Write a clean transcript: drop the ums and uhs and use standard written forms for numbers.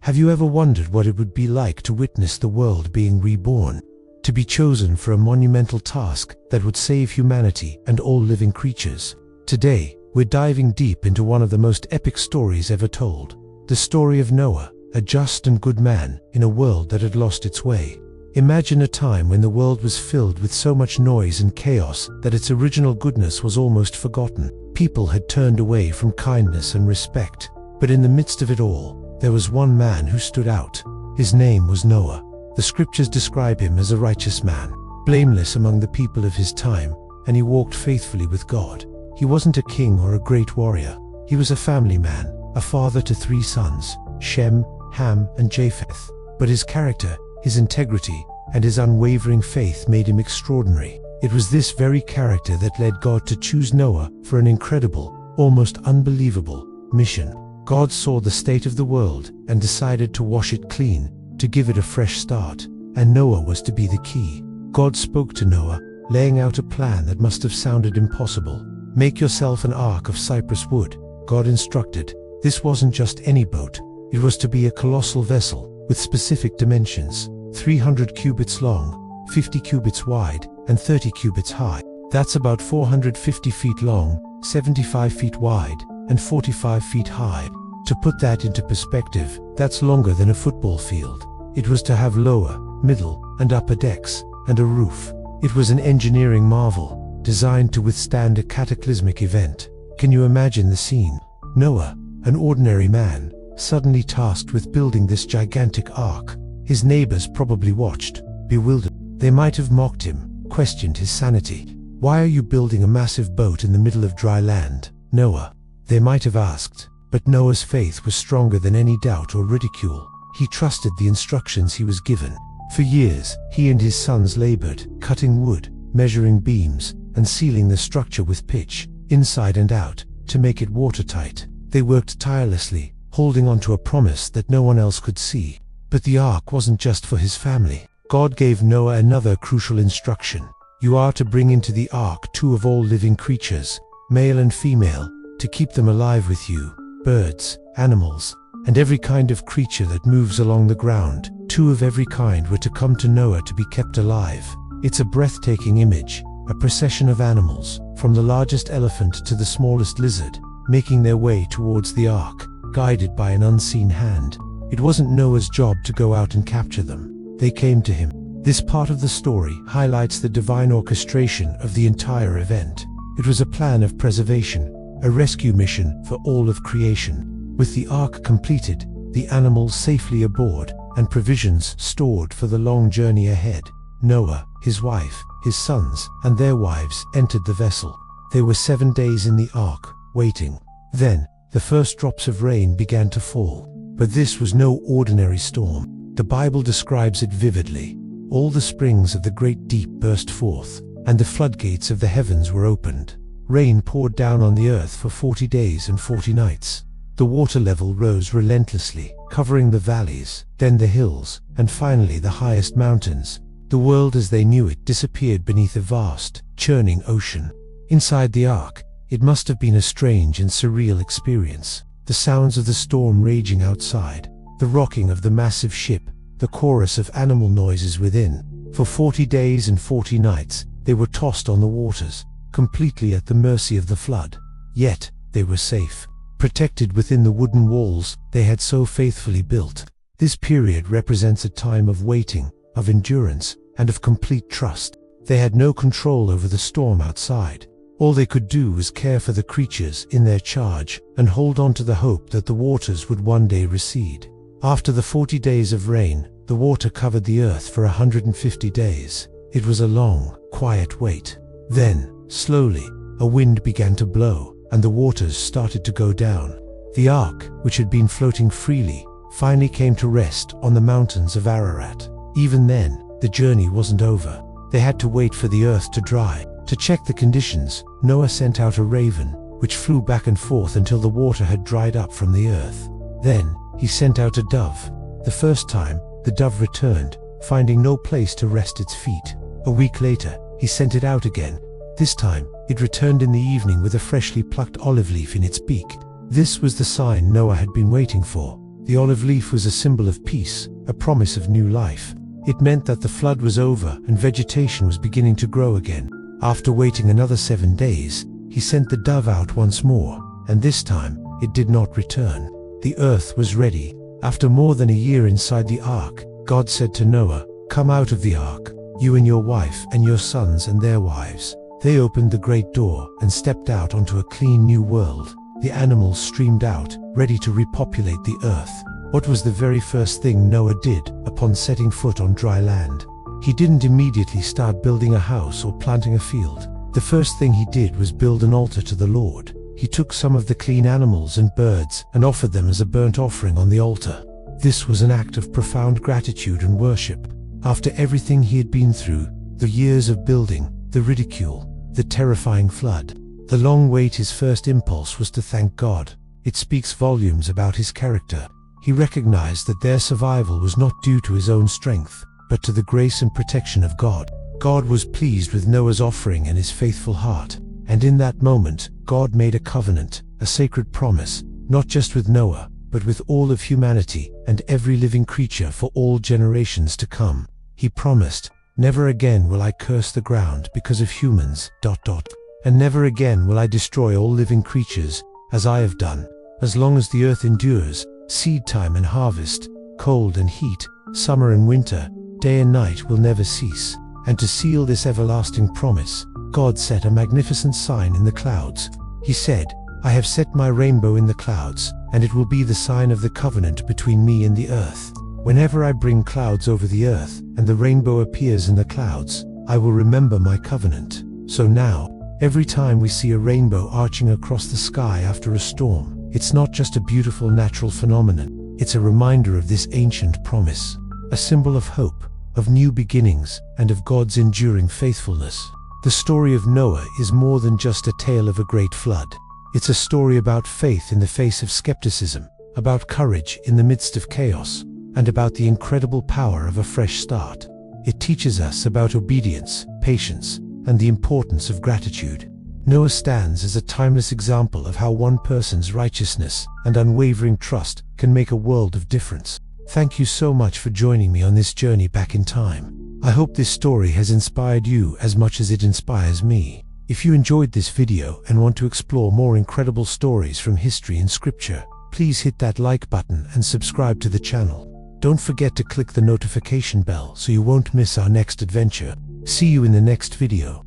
Have you ever wondered what it would be like to witness the world being reborn? To be chosen for a monumental task that would save humanity and all living creatures? Today, we're diving deep into one of the most epic stories ever told. The story of Noah, a just and good man in a world that had lost its way. Imagine a time when the world was filled with so much noise and chaos that its original goodness was almost forgotten. People had turned away from kindness and respect. But in the midst of it all, there was one man who stood out. His name was Noah. The scriptures describe him as a righteous man, blameless among the people of his time, and he walked faithfully with God. He wasn't a king or a great warrior. He was a family man, a father to 3 sons, Shem, Ham, and Japheth. But his character, his integrity, and his unwavering faith made him extraordinary. It was this very character that led God to choose Noah for an incredible, almost unbelievable, mission. God saw the state of the world and decided to wash it clean, to give it a fresh start, and Noah was to be the key. God spoke to Noah, laying out a plan that must have sounded impossible. Make yourself an ark of cypress wood, God instructed. This wasn't just any boat. It was to be a colossal vessel with specific dimensions, 300 cubits long, 50 cubits wide, and 30 cubits high. That's about 450 feet long, 75 feet wide, and 45 feet high. To put that into perspective, that's longer than a football field. It was to have lower, middle, and upper decks, and a roof. It was an engineering marvel, designed to withstand a cataclysmic event. Can you imagine the scene? Noah, an ordinary man, suddenly tasked with building this gigantic ark. His neighbors probably watched, bewildered. They might have mocked him, questioned his sanity. Why are you building a massive boat in the middle of dry land, Noah? They might have asked. But Noah's faith was stronger than any doubt or ridicule. He trusted the instructions he was given. For years, he and his sons labored, cutting wood, measuring beams, and sealing the structure with pitch, inside and out, to make it watertight. They worked tirelessly, holding on to a promise that no one else could see. But the ark wasn't just for his family. God gave Noah another crucial instruction. You are to bring into the ark 2 of all living creatures, male and female, to keep them alive with you. Birds, animals, and every kind of creature that moves along the ground. 2 of every kind were to come to Noah to be kept alive. It's a breathtaking image, a procession of animals, from the largest elephant to the smallest lizard, making their way towards the ark, guided by an unseen hand. It wasn't Noah's job to go out and capture them. They came to him. This part of the story highlights the divine orchestration of the entire event. It was a plan of preservation, a rescue mission for all of creation. With the ark completed, the animals safely aboard, and provisions stored for the long journey ahead, Noah, his wife, his sons, and their wives entered the vessel. They were 7 days in the ark, waiting. Then, the first drops of rain began to fall. But this was no ordinary storm. The Bible describes it vividly. All the springs of the great deep burst forth, and the floodgates of the heavens were opened. Rain poured down on the earth for 40 days and 40 nights. The water level rose relentlessly, covering the valleys, then the hills, and finally the highest mountains. The world as they knew it disappeared beneath a vast, churning ocean. Inside the ark, it must have been a strange and surreal experience. The sounds of the storm raging outside, the rocking of the massive ship, the chorus of animal noises within. For 40 days and 40 nights, they were tossed on the waters, completely at the mercy of the flood. Yet, they were safe, protected within the wooden walls they had so faithfully built. This period represents a time of waiting, of endurance, and of complete trust. They had no control over the storm outside. All they could do was care for the creatures in their charge and hold on to the hope that the waters would one day recede. After the 40 days of rain, the water covered the earth for 150 days. It was a long, quiet wait. Then, slowly, a wind began to blow, and the waters started to go down. The ark, which had been floating freely, finally came to rest on the mountains of Ararat. Even then, the journey wasn't over. They had to wait for the earth to dry. To check the conditions, Noah sent out a raven, which flew back and forth until the water had dried up from the earth. Then, he sent out a dove. The first time, the dove returned, finding no place to rest its feet. A week later, he sent it out again. This time, it returned in the evening with a freshly plucked olive leaf in its beak. This was the sign Noah had been waiting for. The olive leaf was a symbol of peace, a promise of new life. It meant that the flood was over and vegetation was beginning to grow again. After waiting another 7 days, he sent the dove out once more, and this time it did not return. The earth was ready. After more than a year inside the ark, God said to Noah, "Come out of the ark, you and your wife and your sons and their wives." They opened the great door and stepped out onto a clean new world. The animals streamed out, ready to repopulate the earth. What was the very first thing Noah did upon setting foot on dry land? He didn't immediately start building a house or planting a field. The first thing he did was build an altar to the Lord. He took some of the clean animals and birds and offered them as a burnt offering on the altar. This was an act of profound gratitude and worship. After everything he had been through, the years of building, the ridicule, the terrifying flood, the long wait, his first impulse was to thank God. It speaks volumes about his character. He recognized that their survival was not due to his own strength, but to the grace and protection of God. God was pleased with Noah's offering and his faithful heart. And in that moment, God made a covenant, a sacred promise, not just with Noah, but with all of humanity and every living creature for all generations to come. He promised, "Never again will I curse the ground because of humans, ... and never again will I destroy all living creatures, as I have done. As long as the earth endures, seed time and harvest, cold and heat, summer and winter, day and night will never cease." And to seal this everlasting promise, God set a magnificent sign in the clouds. He said, "I have set my rainbow in the clouds, and it will be the sign of the covenant between me and the earth. Whenever I bring clouds over the earth, and the rainbow appears in the clouds, I will remember my covenant." So now, every time we see a rainbow arching across the sky after a storm, it's not just a beautiful natural phenomenon, it's a reminder of this ancient promise, a symbol of hope, of new beginnings, and of God's enduring faithfulness. The story of Noah is more than just a tale of a great flood. It's a story about faith in the face of skepticism, about courage in the midst of chaos, and about the incredible power of a fresh start. It teaches us about obedience, patience, and the importance of gratitude. Noah stands as a timeless example of how one person's righteousness and unwavering trust can make a world of difference. Thank you so much for joining me on this journey back in time. I hope this story has inspired you as much as it inspires me. If you enjoyed this video and want to explore more incredible stories from history and scripture, please hit that like button and subscribe to the channel. Don't forget to click the notification bell so you won't miss our next adventure. See you in the next video.